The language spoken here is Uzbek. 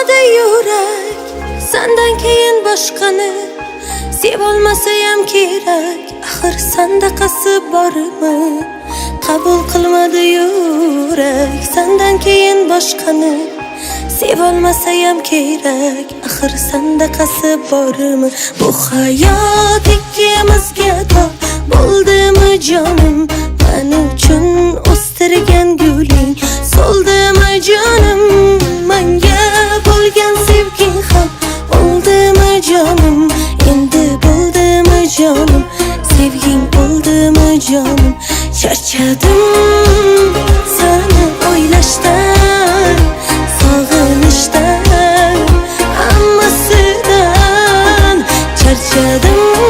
qilmadi yurak Sandan keyin boshqani Sevolmasayam kerak Axir sandaqasi bormi Qabul qilmadi yurak Sandan keyin boshqani Sevolmasayam kerak Axir sandaqasi bormi Bu hayot ikkimizga tor Bo'ldimi jonim Men uchun o'stirgan guling So'ldimi jonim Menga bo'lgan sevging ham Bo'ldimi jonim Endi bo'ldimi jonim Sevging bo'ldimi jonim Charchadim Seni o'ylashdan Sog'inishdan Hammasidan Charchadim